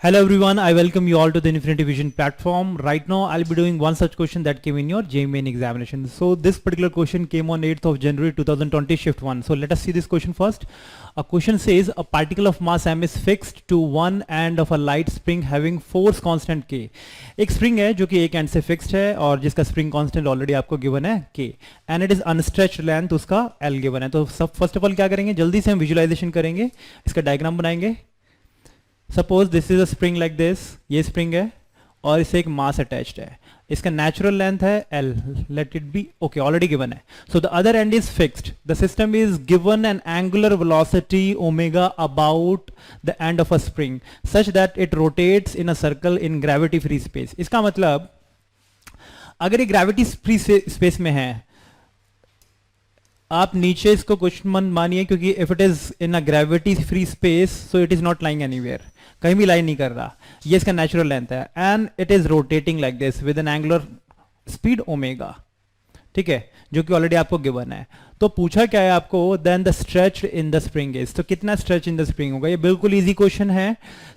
Hello everyone, I welcome you all to the Infinity Vision platform. Right now I'll be doing one such question that came in your JEE Main examination. So this particular question came on 8th of January 2020 shift 1. So let us see this question first. A question says a particle of mass m is fixed to one end of a light spring having force constant k. एक spring है जो कि एक and से fixed है और जिसका spring constant already आपको गिवन है k and it is unstretched length उसका l गिवन है. तो सब फर्स्ट ऑफ ऑल क्या करेंगे, जल्दी से हम विजुअलाइजेशन करेंगे, इसका डायग्राम बनाएंगे. Suppose this is a spring like this, ये स्प्रिंग है और इसे एक मास अटैच्ड है, इसका नेचुरल लेंथ है L, let it be okay, already given है. So the other end is fixed, the system is given an angular velocity omega about the end of a spring such that it rotates in a circle in gravity free space. इसका मतलब अगर ये gravity free space में है, आप नीचे इसको कुछ मत मानिए क्योंकि if it is in a gravity free space so it is not lying anywhere, कहीं भी लाइन नहीं कर रहा. ये इसका नेचुरल लेंथ है and it is rotating like this with N angular speed omega, ठीक है, जो कि ऑलरेडी आपको गिवन है. तो पूछा क्या है आपको, then the stretch in the spring is, तो कितना स्ट्रेच इन द स्प्रिंग होगा. ये बिल्कुल इजी क्वेश्चन है,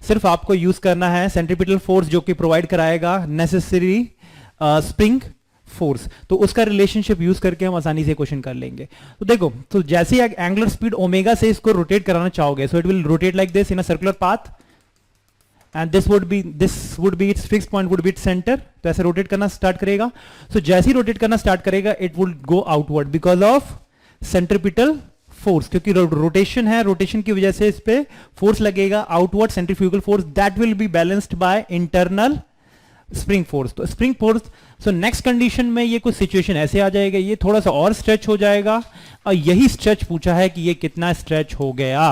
सिर्फ आपको यूज करना है सेंट्रीपिटल फोर्स जो कि प्रोवाइड कराएगा नेसेसरी स्प्रिंग फोर्स. तो उसका रिलेशनशिप यूज करके हम आसानी से क्वेश्चन कर लेंगे. तो देखो, तो जैसे ही एंगुलर स्पीड ओमेगा से इसको रोटेट कराना चाहोगे, so it will rotate like this in a circular path and this would be it's fix point, would be its centre. तो ऐसे रोटेट करना स्टार्ट करेगा. सो जैसे ही रोटेट करना स्टार्ट करेगा it would go outward because of centripetal force, क्योंकि rotation है, rotation की वजह से इस पे फोर्स लगेगा outward centrifugal force that will be balanced by internal spring force. तो spring force, so next condition में ये कुछ सिचुएशन ऐसे आ जाएगा, ये थोड़ा सा और स्ट्रेच हो जाएगा और यही स्ट्रेच पूछा है कि ये कितना स्ट्रेच हो गया.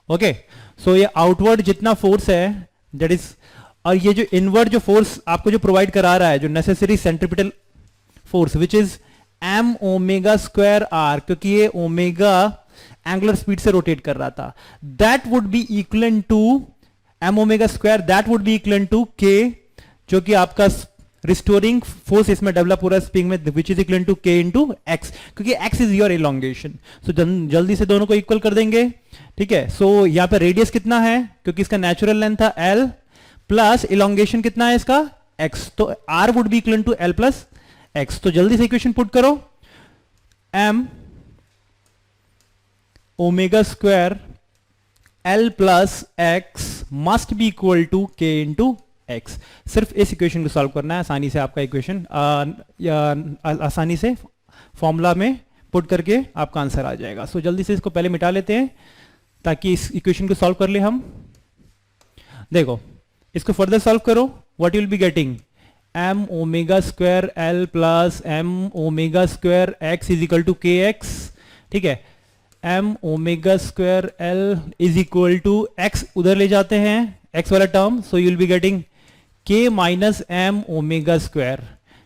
ओके, सो ये आउटवर्ड जितना फोर्स है दैट इज, और ये जो इनवर्ड जो फोर्स आपको जो प्रोवाइड करा रहा है, जो necessary centripetal force which is m omega square r, क्योंकि ये ओमेगा एंगुलर स्पीड से रोटेट कर रहा था, that would be equal to m omega square, that would be equal to k, जो कि आपका रिस्टोरिंग फोर्स इसमें डेवलप हो रहा है स्प्रिंग में, which is equal to k into x, क्योंकि x is your elongation. So जल्दी से दोनों को इक्वल कर देंगे, ठीक है. सो यहां पे रेडियस कितना है, क्योंकि इसका नेचुरल लेंथ था L प्लस इलोंगेशन कितना है इसका x, तो r would be equal to L plus x. तो जल्दी से इक्वेशन पुट करो, m omega square L plus x must be equal to k into x. सिर्फ इस इक्वेशन को सॉल्व करना है, आसानी से आपका इक्वेशन आसानी से फॉर्मूला में पुट करके आपका आंसर आ जाएगा. सो जल्दी से इसको पहले मिटा लेते हैं ताकि इस इक्वेशन को सॉल्व कर ले हम. देखो, इसको फर्दर सॉल्व करो, what you will be getting, m omega square L plus m omega square x is equal to kx, ठीक है. m omega square L is equal to x उधर ले जाते हैं x वाला term, so you will be getting k minus m omega square,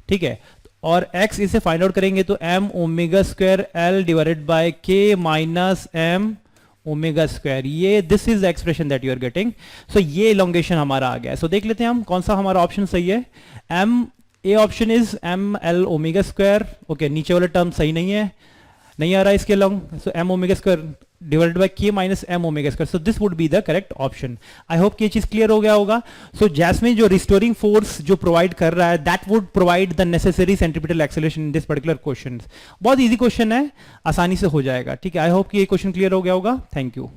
ठीक है. और x इसे फाइंड आउट करेंगे तो m omega square L divided by k minus m omega square, ये this is the expression that you are getting. So ये elongation हमारा आ गया. सो देख लेते हैं हम कौन सा हमारा ऑप्शन सही है. A option is m L omega square. Okay, नीचे वाला टर्म सही नहीं है, नहीं आ रहा है इसके long, so m omega square divided by k minus m omega square. So this would be the correct option. I hope कि ये चीज क्लियर हो गया होगा. सो जैस्मिन जो रिस्टोरिंग फोर्स जो प्रोवाइड कर रहा है that would provide the necessary centripetal acceleration in this particular question. बहुत इजी क्वेश्चन है, आसानी से हो जाएगा, ठीक है. आई होप कि ये क्वेश्चन क्लियर हो गया होगा. Thank you.